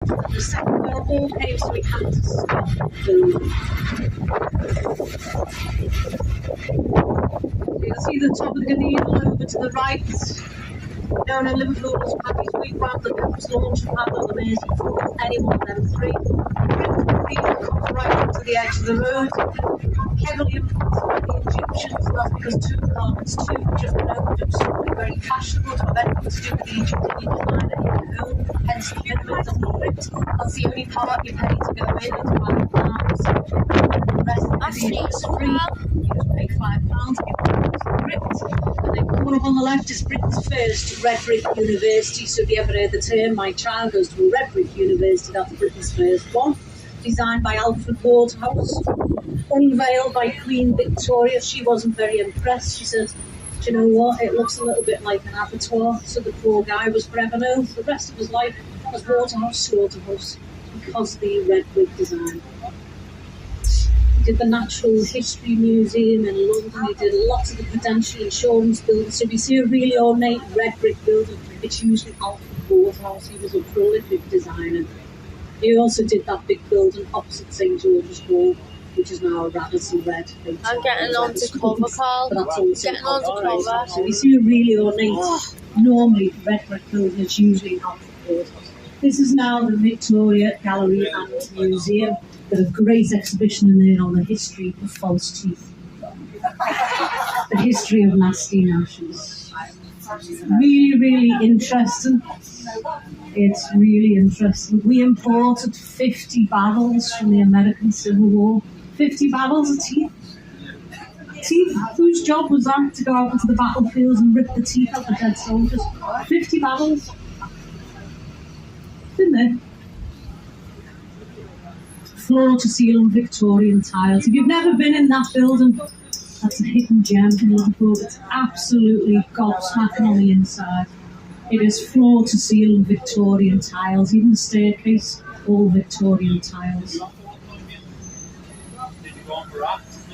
The Second World War came, so we had to stop building. You can see the top of the cathedral over to the right. Down in Liverpool was Paddy's Week round the campus launch pad on the amazing for any one of them three. People come right up to the edge of the road, heavily influenced by the Egyptians. That's because two apartments too just been opened up, something very fashionable to have anything to do with the Egyptian design that you can own, hence the minimum of the rent. That's the only part you pay to go in and to buy the plants. The rest of the cathedral is free. You just pay £5 to get the crypt. And then coming up on the left is Britain's first red brick university. So if you ever heard the term, my child goes to a red brick university, that's Britain's first one. Designed by Alfred Waterhouse, unveiled by Queen Victoria. She wasn't very impressed. She said, do you know what, it looks a little bit like an abattoir. So the poor guy was forever known for the rest of his life as Waterhouse Slaughterhouse because of the red brick design. He did the Natural History Museum in London. He did lots of the Prudential Insurance buildings. So if you see a really ornate red brick building, it's usually Alfred Waterhouse. He was a prolific designer. He also did that big building opposite St George's Hall, which is now a Radisson Red. I'm getting on to cover, Carl. Getting on to cover. So you see a really ornate, normally red brick building is usually an Alfred Waterhouse. This is now the Victoria Gallery and Museum. Got a great exhibition in there on the history of false teeth. The history of nasty gnashes. Really, really interesting. It's really interesting. We imported 50 barrels from the American Civil War. 50 barrels of teeth. Teeth, whose job was that to go out into the battlefields and rip the teeth out of dead soldiers? 50 barrels. Didn't they? Floor to ceiling Victorian tiles. If you've never been in that building, that's a hidden gem in Liverpool. It's absolutely gobsmacking on the inside. It is floor to ceiling Victorian tiles, even the staircase, all Victorian tiles.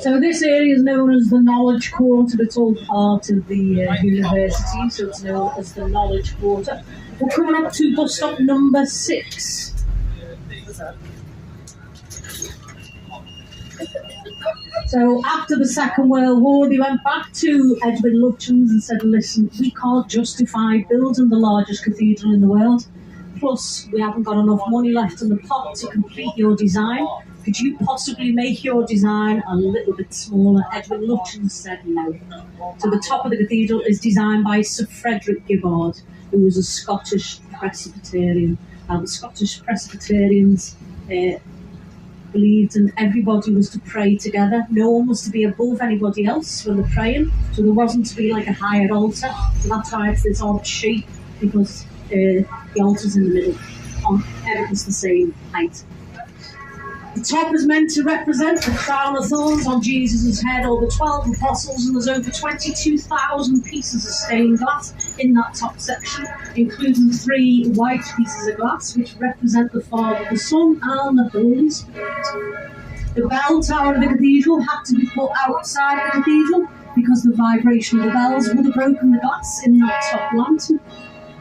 So this area is known as the Knowledge Quarter. It's all part of the university, so it's known as the Knowledge Quarter. We're coming up to bus stop number 6. So after the Second World War, they went back to Edwin Lutyens and said, listen, we can't justify building the largest cathedral in the world. Plus, we haven't got enough money left in the pot to complete your design. Could you possibly make your design a little bit smaller? Edwin Lutyens said no. So the top of the cathedral is designed by Sir Frederick Gibbard, who was a Scottish Presbyterian. Now, the Scottish Presbyterians believed and everybody was to pray together. No one was to be above anybody else when they're praying, so there wasn't to be like a higher altar. So that's why it's this odd shape, because the altar's in the middle. Everything's the same height. The top is meant to represent the crown of thorns on Jesus' head, over 12 apostles, and there's over 22,000 pieces of stained glass in that top section, including 3 white pieces of glass, which represent the Father, the Son, and the Holy Spirit. The bell tower of the cathedral had to be put outside the cathedral because the vibration of the bells would have broken the glass in that top lantern.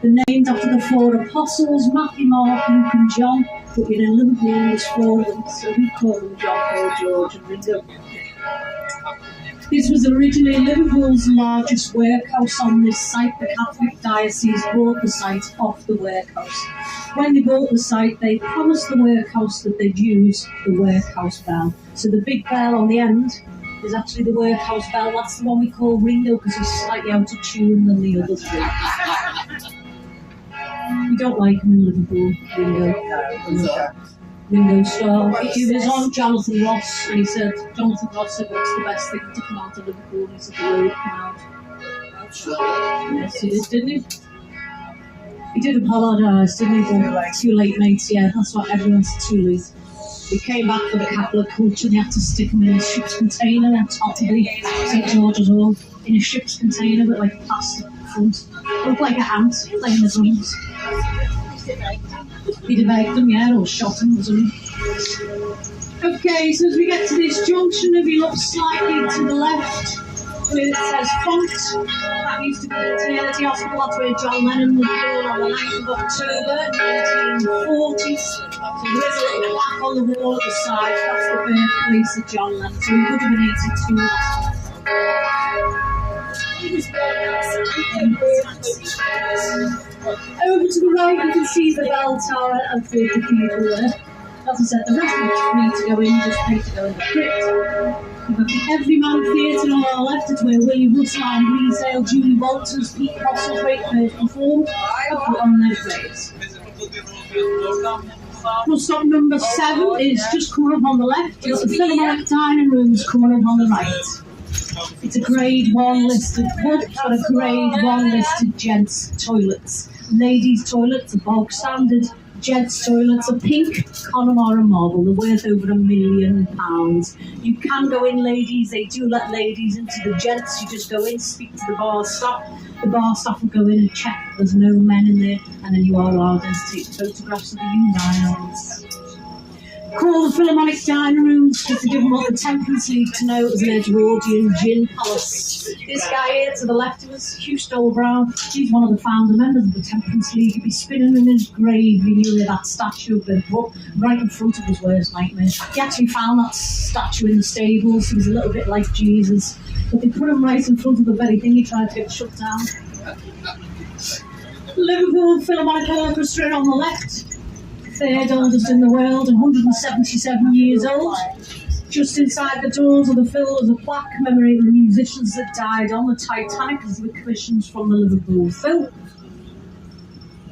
They're named after the 4 apostles, Matthew, Mark, Luke and John, but in Liverpool there's 4 of them, so we call them John, Paul, George and Ringo. This was originally Liverpool's largest workhouse on this site. The Catholic diocese bought the site off the workhouse. When they bought the site, they promised the workhouse that they'd use the workhouse bell. So the big bell on the end is actually the workhouse bell. That's the one we call Ringo because he's slightly out of tune than the other 3. We don't like him in Liverpool, Ringo Starr. He was on Jonathan Ross, and he said, Jonathan Ross said, what's the best thing to come out of Liverpool? And he said, the road come out. Yes, he did, didn't he? He did apologise, didn't he? But too late, mates, yeah, that's what everyone's too late. He came back for the capital culture, and they had to stick him in a ship's container on top of the St George's Hall, in a ship's container with like plastic front. Looked like an ant playing the drums. He'd have egged him, yeah, or shot him or something. Okay, so as we get to this junction, if you look slightly to the left, It says font. That used to be Maternity Hospital. That's where John Lennon was born on the 9th of October 1940s. So there is a little plaque on the wall at the side. That's the birthplace of John Lennon. So he would have been 82. Over to the right, you can see the bell tower and the cathedral there. As I said, the rest of it's free to go in, just pay to go in the crypt. We've got the Everyman Theatre on our left. It's where Willie Russell, Anne Breezdale, Julie Walters, Pete Postlethwaite first performed and put on their plays. Bus stop number 7 is just coming up on the left. You've got the Philharmonic dining rooms coming up on the right. It's a grade 1 listed pub. It's got a grade 1 listed gents toilets. Ladies' toilets are bog standard. Gents' toilets are pink, Connemara marble. They're worth over £1 million. You can go in, ladies. They do let ladies into the gents. You just go in, speak to the bar staff. The bar staff will go in and check there's no men in there, and then you are allowed to take photographs of the urinals. Call the Philharmonic dining rooms just to give them what the Temperance League to know as an Edwardian gin palace. This guy here to the left of us, Hugh Stolbrown, he's one of the founder members of the Temperance League. He'd be spinning in his grave if he knew where that statue had been put, right in front of his worst nightmare. He actually found that statue in the stables. He was a little bit like Jesus, but they put him right in front of the very thing he tried to get shut down. Liverpool Philharmonic Orchestra on the left. Third oldest in the world, 177 years old. Just inside the doors of the Phil is a plaque commemorating the musicians that died on the Titanic as the commissions from the Liverpool Phil.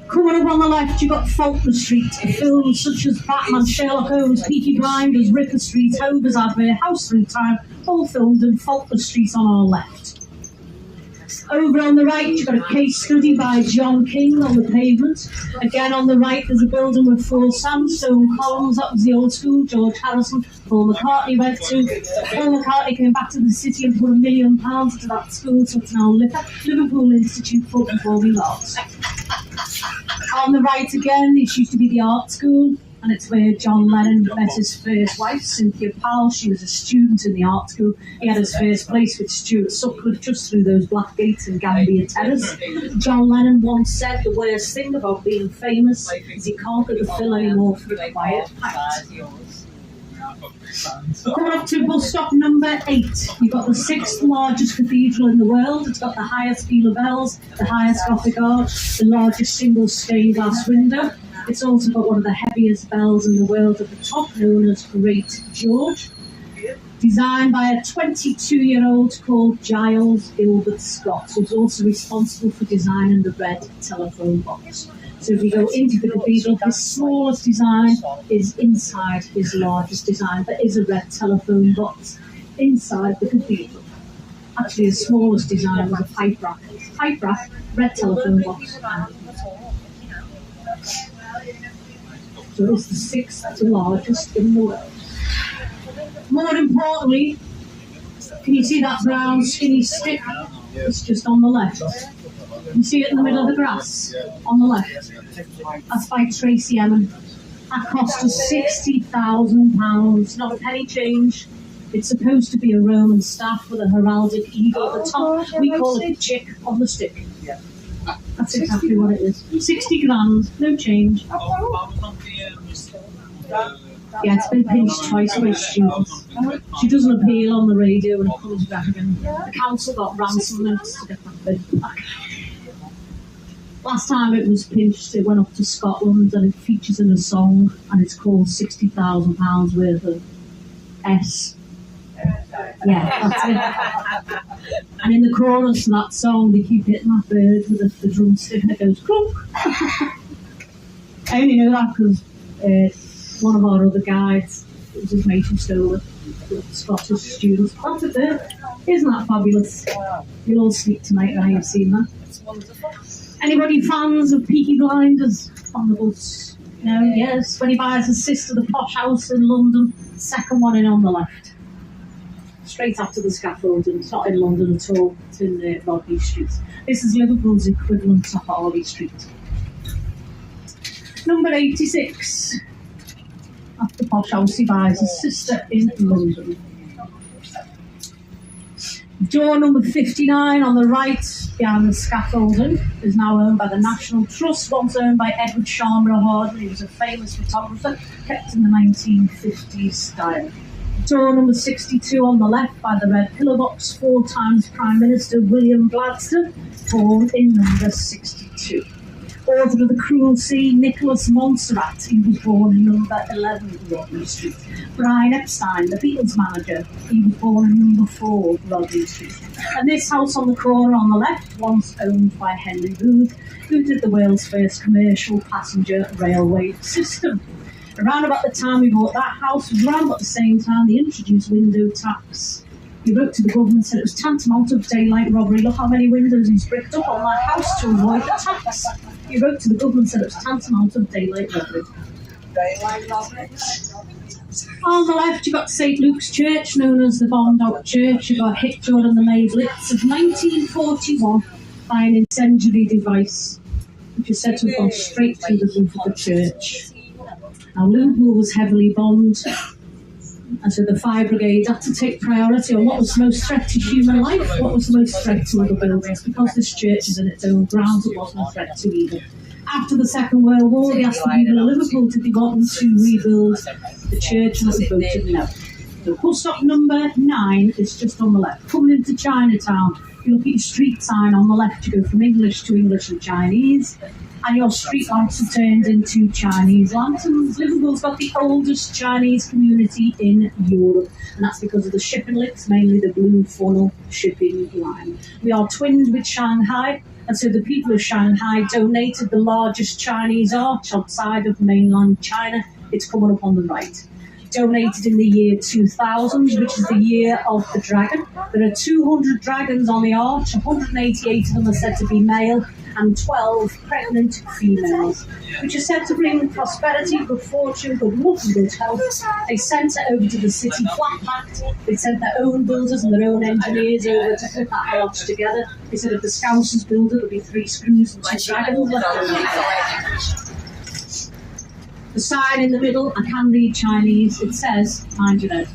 Coming up on the left, you've got Faulkner Street. Films such as Batman, Sherlock Holmes, Peaky Blinders, Ripper Street, Homer's Advert, House Through Time, all filmed in Faulkner Street on our left. Over on the right, you've got a case study by John King on the pavement. Again, on the right, there's a building with 4 sandstone columns. That was the old school George Harrison, Paul McCartney went to. Paul McCartney came back to the city and put £1 million into that school, so it's now Liverpool Institute for Performing Arts. On the right again, this used to be the art school, and it's where John Lennon met his first wife, Cynthia Powell. She was a student in the art school. He had his first place with Stuart Sutcliffe just through those black gates in Gambia Terrace. John Lennon once said the worst thing about being famous is you can't get the fill anymore for a quiet pact. Coming up to bus stop number 8, you've got the 6th largest cathedral in the world. It's got the highest peal of bells, the highest Gothic arch, the largest single stained glass window. It's also got one of the heaviest bells in the world at the top, known as Great George. Designed by a 22-year-old called Giles Gilbert Scott, who's also responsible for designing the red telephone box. So if you go into the cathedral, his smallest design is inside his largest design. There is a red telephone box inside the cathedral. Actually, his smallest design was a pipe rack. Pipe rack, red telephone box. So it's the 6th largest in the world. More importantly, can you see that brown skinny stick? It's just on the left. You see it in the middle of the grass? On the left. That's by Tracy Emin. That cost us £60,000, not a penny change. It's supposed to be a Roman staff with a heraldic eagle at the top. We call it chick on the stick. That's exactly what it is. 60 grand, no change. Yeah, it's been pinched twice by students. She doesn't appeal on the radio when it comes back again. The council got ransom notes to get that bid back. Last time it was pinched, it went up to Scotland and it features in a song and it's called £60,000 worth of S. Yeah, that's it. And in the chorus of that song, they keep hitting that bird with the drumstick and it goes clunk. I only know that because one of our other guides, it was his mate who stole it, the Scottish students. That's a bird. Isn't that fabulous? You'll all sleep tonight now you've seen that. It's wonderful. Anybody fans of Peaky Blinders on the bus? No, yes. When he buys his sister the posh house in London, second one in on the left. Straight after the scaffolding. It's not in London at all. It's in Rodney Street. This is Liverpool's equivalent to Harley Street. Number 86. That's the posh house he buys his sister in London. Door number 59 on the right behind the scaffolding is now owned by the National Trust, once owned by Edward Sharma Hardman. He was a famous photographer, kept in the 1950s style. Door number 62 on the left by the red pillar box, 4 times Prime Minister William Gladstone, born in number 62. Author of The Cruel Sea, Nicholas Montserrat, he was born in number 11 Rodney Street. Brian Epstein, the Beatles manager, he was born in number 4 Rodney Street. And this house on the corner on the left, once owned by Henry Booth, who did the world's first commercial passenger railway system. Around about the time we bought that house, was around about the same time they introduced window tax. He wrote to the government and said it was tantamount of daylight robbery. Look how many windows he's bricked up on that house to avoid the tax. He wrote to the government and said it was tantamount of daylight robbery. On the left, you've got St. Luke's Church, known as the Bombed Out Church. You've got hit during the May Blitz of 1941 by an incendiary device, which is said to have gone straight through the roof of the church. Now, Liverpool was heavily bombed, and so the fire brigade had to take priority on what was the most threat to human life, what was the most threat to other buildings. Because this church is in its own grounds, it wasn't a threat to either. After the Second World War, they asked the people of Liverpool to be wanting to rebuild the church, and it was voted no. So bus stop number 9 is just on the left. Coming into Chinatown, you look at your street sign on the left, you go from English to English and Chinese, and your street lamps are turned into Chinese lanterns. Liverpool's got the oldest Chinese community in Europe, and that's because of the shipping links, mainly the Blue Funnel shipping line. We are twinned with Shanghai, and so the people of Shanghai donated the largest Chinese arch outside of mainland China. It's coming up on the right. Donated in the year 2000, which is the year of the dragon. There are 200 dragons on the arch, 188 of them are said to be male, and 12 pregnant females, which is said to bring prosperity, good fortune, good luck and good health. They sent it over to the city flat packed. They sent their own builders and their own engineers over to put that arch together. They said if the Scousers build it, there'll be 3 screws and 2 dragons left over. The sign in the middle, I can read Chinese, it says, mind your head.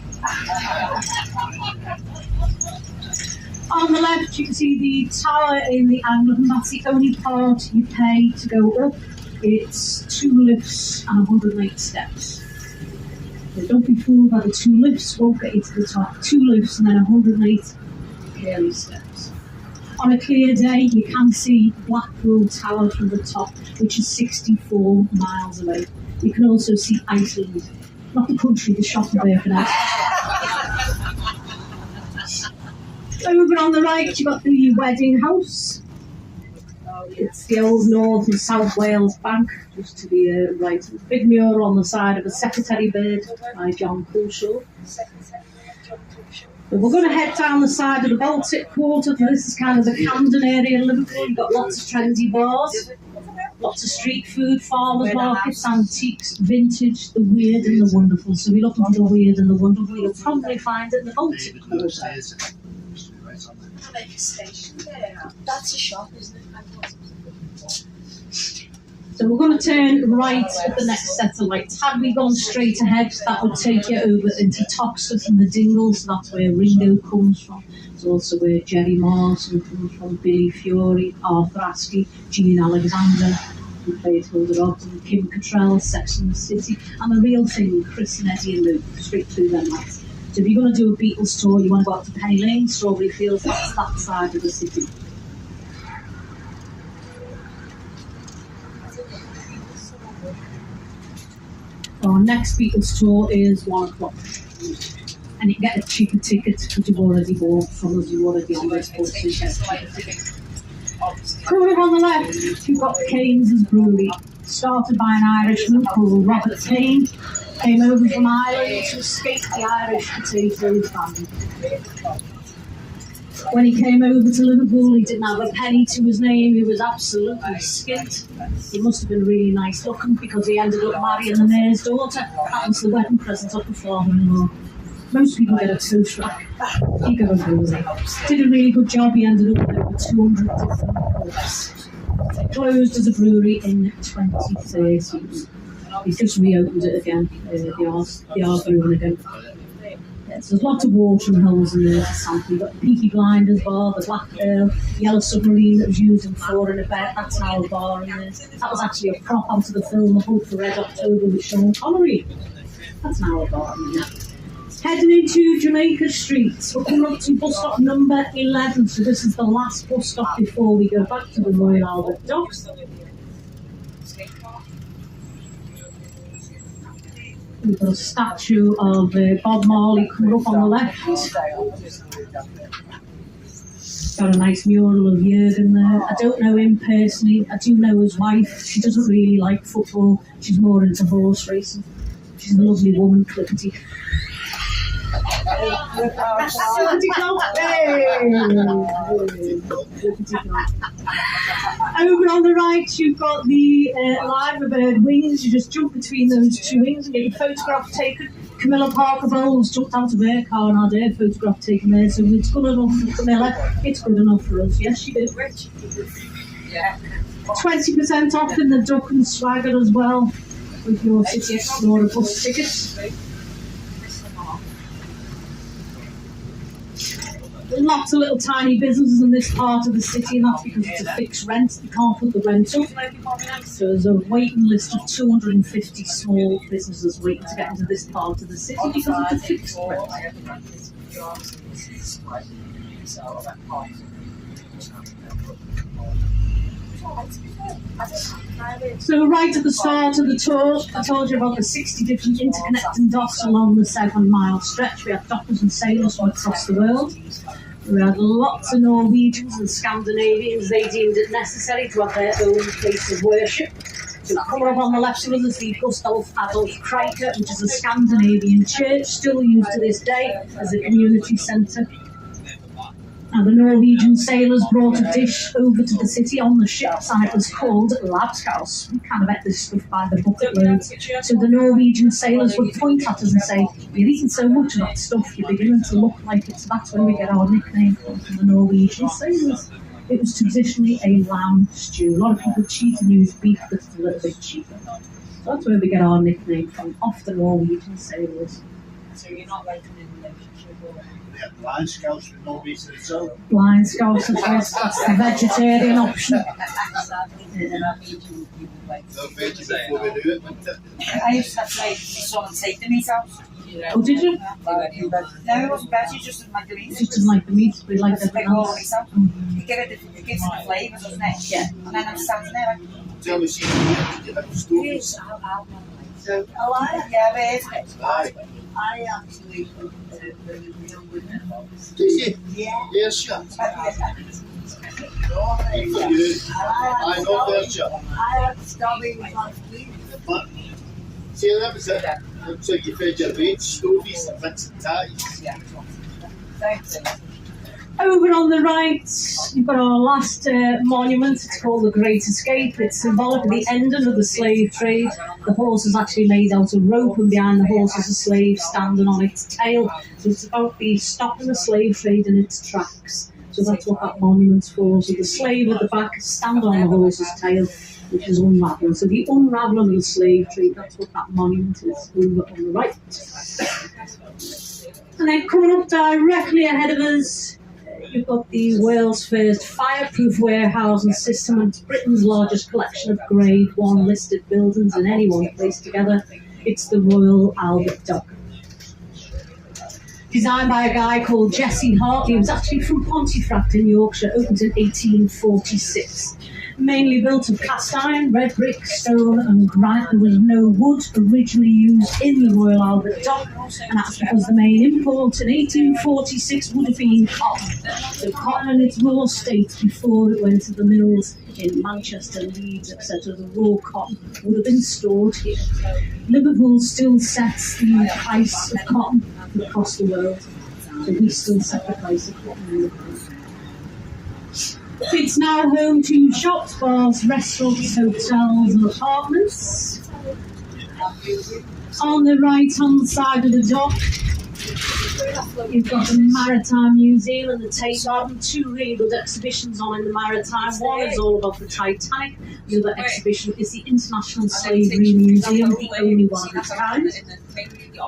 On the left, you can see the tower in the Anglican. That's the only part you pay to go up. It's 2 lifts and 108 steps. So don't be fooled by the 2 lifts, won't get you to the top. 2 lifts and then 108 curly steps. On a clear day, you can see Blackpool Tower from the top, which is 64 miles away. You can also see Iceland, not the country, the shop of Birkenhead. Over on the right, you've got the wedding house. It's the old North and South Wales Bank, just to the right. Big mural on the side of a secretary bird by John Culshaw. But we're going to head down the side of the Baltic Quarter. This is kind of the Camden area in Liverpool. You've got lots of trendy bars, lots of street food, farmers markets, antiques, vintage, the weird and the wonderful. So if you're looking for the weird and the wonderful, you'll probably find it in the Baltic Quarter. That's a shop, isn't it? So we're going to turn right at the next set of lights. Had we gone straight ahead, that would take you over into Toxteth and the Dingles. So that's where Ringo comes from. It's also where Jerry Morrison comes from, Billy Fury, Arthur Askey, Jean Alexander, who played Hilda Ogden, Kim Cattrall, Sex and the City, and the real thing, Chris and Eddie and Luke, straight through them lights. So if you're going to do a Beatles tour, you want to go out to Penny Lane, Strawberry Fields, that's that side of the city. Our next Beatles tour is 1 o'clock. And you can get a cheaper ticket because you've already bought from us, you've already on this bus, so you get a cheaper ticket. Coming up on the left, you've got Keynes' Brewery. Started by an Irishman called Robert Kane. Came over from Ireland to escape the Irish potato famine. When he came over to Liverpool, he didn't have a penny to his name. He was absolutely skint. He must have been really nice looking because he ended up marrying the mayor's daughter. That was the wedding present of the father-in-law. Most people get a toast rack. He got a brewery. Did a really good job. He ended up with over 200 different pubs. Closed as a brewery in 2013. He's just reopened it again. They are brewing again. Yes, there's lots of watering holes in there for something. You've got the Peaky Blinders bar, the Black Pearl, the Yellow Submarine that was used in Four in a Bed. That's now a bar in there. That was actually a prop out of the film The Hunt for Red October with Sean Connery. That's now a bar in there. Heading into Jamaica Street, we're coming up to bus stop number 11. So this is the last bus stop before we go back to the Royal Albert Docks. We've got a statue of Bob Marley coming up on the left. Got a nice mural of Jurgen there. I don't know him personally. I do know his wife. She doesn't really like football. She's more into horse racing. She's a lovely woman, Clippity. Over on the right, you've got the Liverbird wings. You just jump between those two wings and get your photograph taken. Camilla Parker Bowles jumped out of her car and had her photograph taken there, so it's good enough for Camilla. It's good enough for us. Yes, she did. 20% off in the Duck and Swagger as well with your City Explorer bus tickets. Lots of little tiny businesses in this part of the city, and that's because it's a fixed rent. You can't put the rent up. So there's a waiting list of 250 small businesses waiting to get into this part of the city because it's a fixed rent. So right at the start of the tour, I told you about the 60 different interconnecting docks along the 7-mile stretch. We had dockers and sailors from across the world. We had lots of Norwegians and Scandinavians. They deemed it necessary to have their own place of worship. So coming up on the left of us is the Gustav Adolf Krike, which is a Scandinavian church, still used to this day as a community centre. And the Norwegian sailors brought a dish over to the city on the ships, and it was called Labskaus. We kind of ate this stuff by the bucket loads. So the Norwegian sailors would point at us and say, "You're eating so much of that stuff, you're beginning to look like it's." That's where we get our nickname from the Norwegian sailors. It was traditionally a lamb stew. A lot of people cheat and use beef that's a little bit cheaper. So that's where we get our nickname from, off the Norwegian sailors. So you're not like in a relationship or... Blind scouts with no reason at all. Blind scouts, that's the vegetarian option. No veggie before we do it, wouldn't it? I used to have to make my son take the meat out. Oh, did you? No, it wasn't veggie, just didn't like the meat. Just didn't like the meat, but he liked Just everything take all the else. meat out. You give it the gives it the flavour, doesn't it? Yeah. And then I'm standing there like... Tell me, see, you have stories. So, yeah, but Aye. I actually deal with them. Did you? Yeah. Yes, sure. I I know that, sure. had strawberries last week. But, see, that was it. So you fed your mates stories and bits and ties. thanks. Over on the right, you've got our last monument. It's called the Great Escape. It's symbolic of the ending of the slave trade. The horse is actually made out of rope, and behind the horse is a slave standing on its tail. So it's about the stopping the slave trade in its tracks. So that's what that monument's for. So the slave at the back is standing on the horse's tail, which is unraveling. So the unraveling of the slave trade, that's what that monument is over on the right. And then coming up directly ahead of us, you've got the world's first fireproof warehousing system, and it's Britain's largest collection of Grade 1 listed buildings in any one place together. It's the Royal Albert Dock. Designed by a guy called Jesse Hartley, he was actually from Pontefract in Yorkshire, opened in 1846. Mainly built of cast iron, red brick, stone and granite. There was no wood originally used in the Royal Albert Dock, and that's because the main import in 1846 would have been cotton. So cotton in its raw state before it went to the mills in Manchester, Leeds, etc. The raw cotton would have been stored here. Liverpool still sets the price of cotton across the world, so we still set the price of cotton in Liverpool. It's now home to shops, bars, restaurants, hotels and apartments. On the right hand side of the dock, You've got the Maritime Museum and the Tate Modern, two really good exhibitions on in the Maritime. One is all about the Titanic, the other exhibition is the International Slavery Museum, the only one of its kind.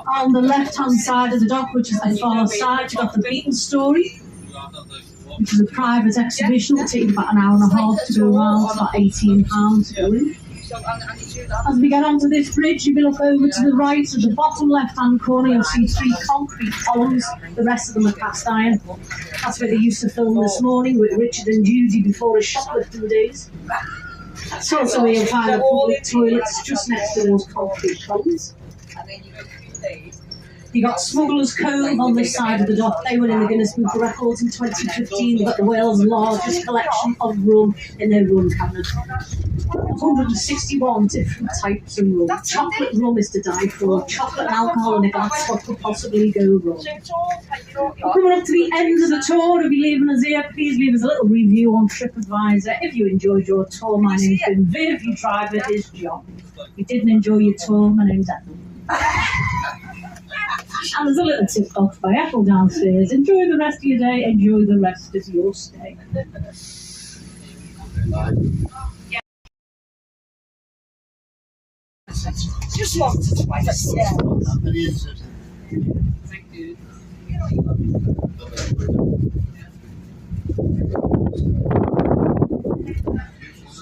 On the left-hand side of the dock, which is the far side, you've got the Beatles story, which is a private exhibition. It'll take about an hour and a half to go around. It's about £18 to go in. As we get onto this bridge, you can look over to the right, at the bottom left-hand corner, you'll see three concrete columns. The rest of them are cast iron. That's where they used to film This Morning with Richard and Judy before his shoplifting days. It's also where you'll find the public toilets just next to those concrete columns. You got Smuggler's Cove on this side of the dock. They were in the Guinness Book of Records in 2015. They've got the world's largest collection of rum in their rum cabinet. 161 different types of rum. Chocolate rum is to die for. Chocolate and alcohol in a glass, what could possibly go wrong? We're coming up to the end of the tour. If you're leaving us here, please leave us a little review on TripAdvisor. If you enjoyed your tour, my name's been Viv. If you drive it, is John. If you didn't enjoy your tour, my name's Ethel. And there's a little tip box by Ethel downstairs. Enjoy the rest of your day. Enjoy the rest of your stay. Just once or twice. Yeah. Thank you.